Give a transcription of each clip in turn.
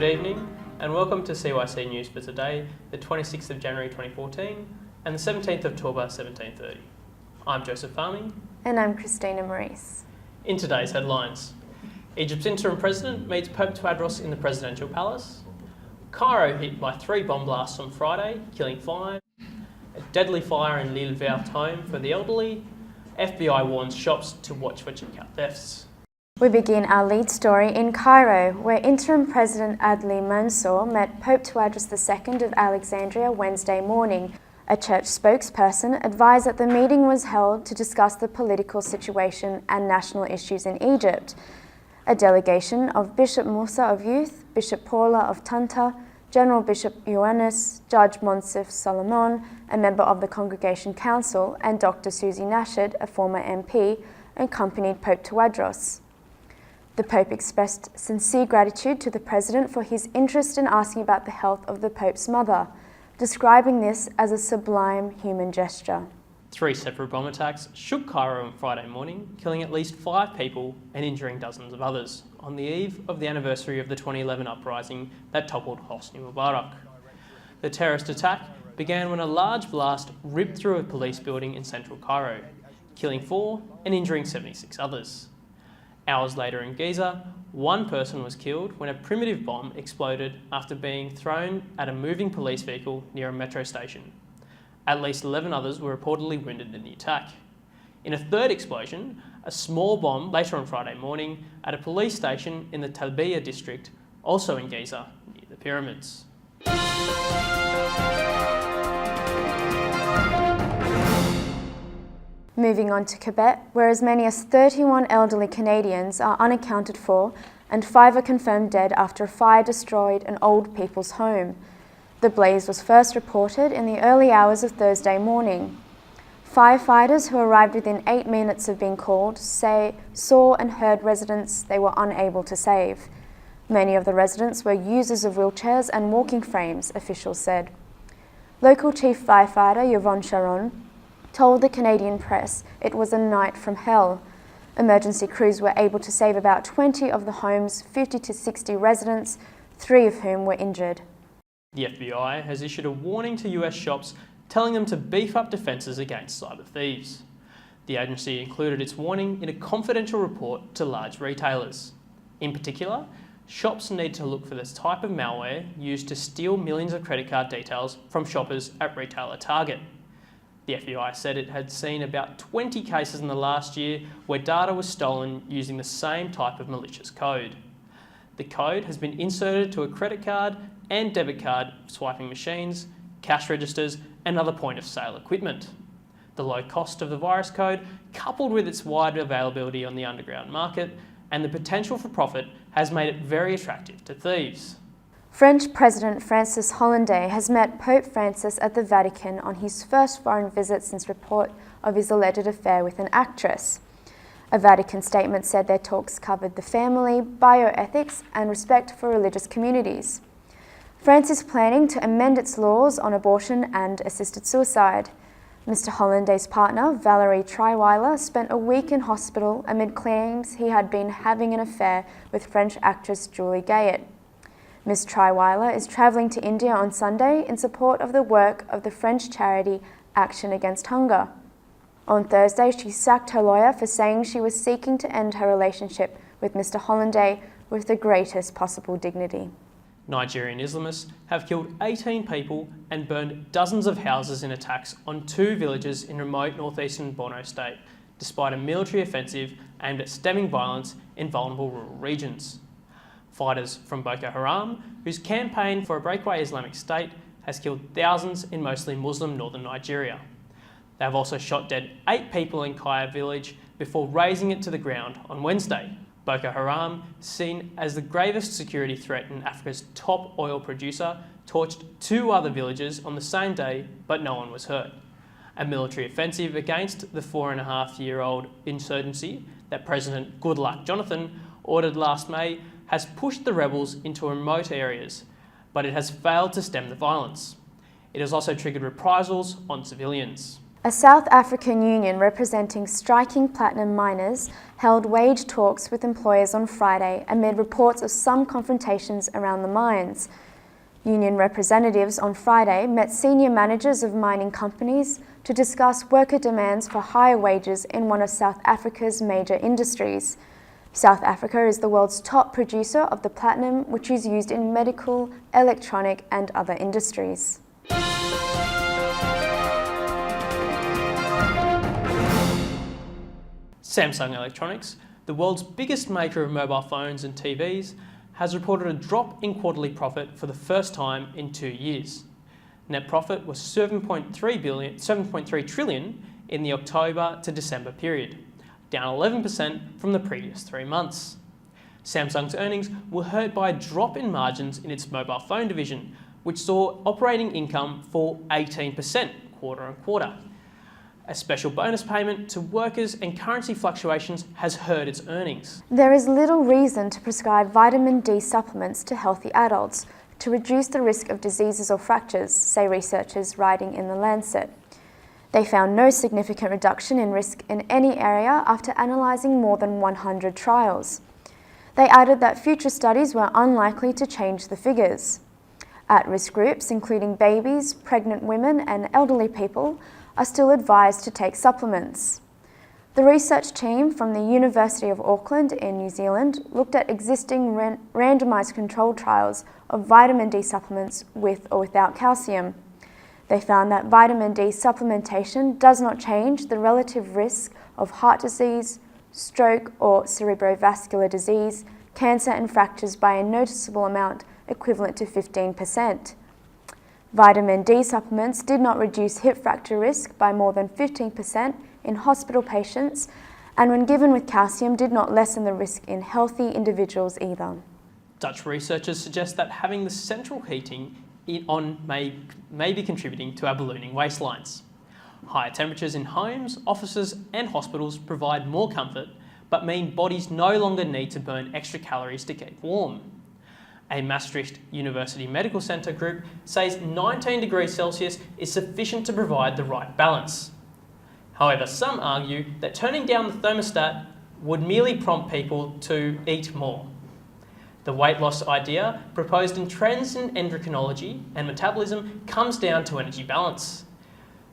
Good evening and welcome to CYC News for today, the 26th of January 2014 and the 17th of October 1730. I'm Joseph Farming. And I'm Christina Maurice. In today's headlines, Egypt's interim president meets Pope Tawadros in the presidential palace. Cairo hit by 3 bomb blasts on Friday, killing 5. A deadly fire in L'Île Verte home for the elderly. FBI warns shops to watch for checkout thefts. We begin our lead story in Cairo, where interim President Adli Mansour met Pope Tawadros II of Alexandria Wednesday morning. A church spokesperson advised that the meeting was held to discuss the political situation and national issues in Egypt. A delegation of Bishop Musa of Youth, Bishop Paula of Tanta, General Bishop Ioannis, Judge Monsif Solomon, a member of the Congregation Council, and Dr. Susie Nashid, a former MP, accompanied Pope Tawadros. The Pope expressed sincere gratitude to the President for his interest in asking about the health of the Pope's mother, describing this as a sublime human gesture. 3 separate bomb attacks shook Cairo on Friday morning, killing at least 5 people and injuring dozens of others, on the eve of the anniversary of the 2011 uprising that toppled Hosni Mubarak. The terrorist attack began when a large blast ripped through a police building in central Cairo, killing 4 and injuring 76 others. Hours later in Giza, 1 person was killed when a primitive bomb exploded after being thrown at a moving police vehicle near a metro station. At least 11 others were reportedly wounded in the attack. In a 3rd explosion, a small bomb later on Friday morning at a police station in the Talbiya district, also in Giza, near the pyramids. Moving on to Quebec, where as many as 31 elderly Canadians are unaccounted for and 5 are confirmed dead after a fire destroyed an old people's home. The blaze was first reported in the early hours of Thursday morning. Firefighters who arrived within 8 minutes of being called saw and heard residents they were unable to save. Many of the residents were users of wheelchairs and walking frames, officials said. Local Chief Firefighter Yvonne Charon told the Canadian press it was a night from hell. Emergency crews were able to save about 20 of the home's 50 to 60 residents, 3 of whom were injured. The FBI has issued a warning to US shops telling them to beef up defences against cyber thieves. The agency included its warning in a confidential report to large retailers. In particular, shops need to look for this type of malware used to steal millions of credit card details from shoppers at retailer Target. The FBI said it had seen about 20 cases in the last year where data was stolen using the same type of malicious code. The code has been inserted to a credit card and debit card swiping machines, cash registers, and other point-of-sale equipment. The low cost of the virus code, coupled with its wide availability on the underground market and the potential for profit, has made it very attractive to thieves. French President Francis Hollande has met Pope Francis at the Vatican on his first foreign visit since report of his alleged affair with an actress. A Vatican statement said their talks covered the family, bioethics, and respect for religious communities. France is planning to amend its laws on abortion and assisted suicide. Mr. Hollande's partner, Valérie Trierweiler, spent a week in hospital amid claims he had been having an affair with French actress Julie Gayet. Ms. Trierweiler is travelling to India on Sunday in support of the work of the French charity Action Against Hunger. On Thursday, she sacked her lawyer for saying she was seeking to end her relationship with Mr. Hollande with the greatest possible dignity. Nigerian Islamists have killed 18 people and burned dozens of houses in attacks on 2 villages in remote northeastern Borno state, despite a military offensive aimed at stemming violence in vulnerable rural regions. Fighters from Boko Haram, whose campaign for a breakaway Islamic State has killed thousands in mostly Muslim northern Nigeria. They have also shot dead 8 people in Kaya village before razing it to the ground on Wednesday. Boko Haram, seen as the gravest security threat in Africa's top oil producer, torched 2 other villages on the same day, but no one was hurt. A military offensive against the 4.5-year-old insurgency that President Goodluck Jonathan ordered last May has pushed the rebels into remote areas, but it has failed to stem the violence. It has also triggered reprisals on civilians. A South African union representing striking platinum miners held wage talks with employers on Friday amid reports of some confrontations around the mines. Union representatives on Friday met senior managers of mining companies to discuss worker demands for higher wages in one of South Africa's major industries. South Africa is the world's top producer of the platinum, which is used in medical, electronic, and other industries. Samsung Electronics, the world's biggest maker of mobile phones and TVs, has reported a drop in quarterly profit for the first time in 2 years. Net profit was 7.3 trillion in the October to December period, down 11% from the previous 3 months. Samsung's earnings were hurt by a drop in margins in its mobile phone division, which saw operating income fall 18% quarter on quarter. A special bonus payment to workers and currency fluctuations has hurt its earnings. There is little reason to prescribe vitamin D supplements to healthy adults to reduce the risk of diseases or fractures, say researchers writing in The Lancet. They found no significant reduction in risk in any area after analysing more than 100 trials. They added that future studies were unlikely to change the figures. At-risk groups, including babies, pregnant women and elderly people, are still advised to take supplements. The research team from the University of Auckland in New Zealand looked at existing randomised controlled trials of vitamin D supplements with or without calcium. They found that vitamin D supplementation does not change the relative risk of heart disease, stroke or cerebrovascular disease, cancer and fractures by a noticeable amount equivalent to 15%. Vitamin D supplements did not reduce hip fracture risk by more than 15% in hospital patients, and when given with calcium did not lessen the risk in healthy individuals either. Dutch researchers suggest that having the central heating on may be contributing to our ballooning waistlines. Higher temperatures in homes, offices and hospitals provide more comfort, but mean bodies no longer need to burn extra calories to keep warm. A Maastricht University Medical Centre group says 19 degrees Celsius is sufficient to provide the right balance. However, some argue that turning down the thermostat would merely prompt people to eat more. The weight loss idea proposed in Trends in Endocrinology and Metabolism comes down to energy balance.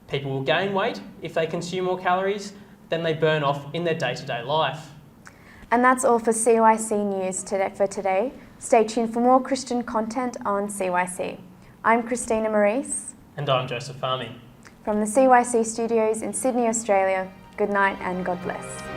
People will gain weight if they consume more calories than they burn off in their day-to-day life. And that's all for CYC News for today. Stay tuned for more Christian content on CYC. I'm Christina Maurice. And I'm Joseph Farming. From the CYC studios in Sydney, Australia, good night and God bless.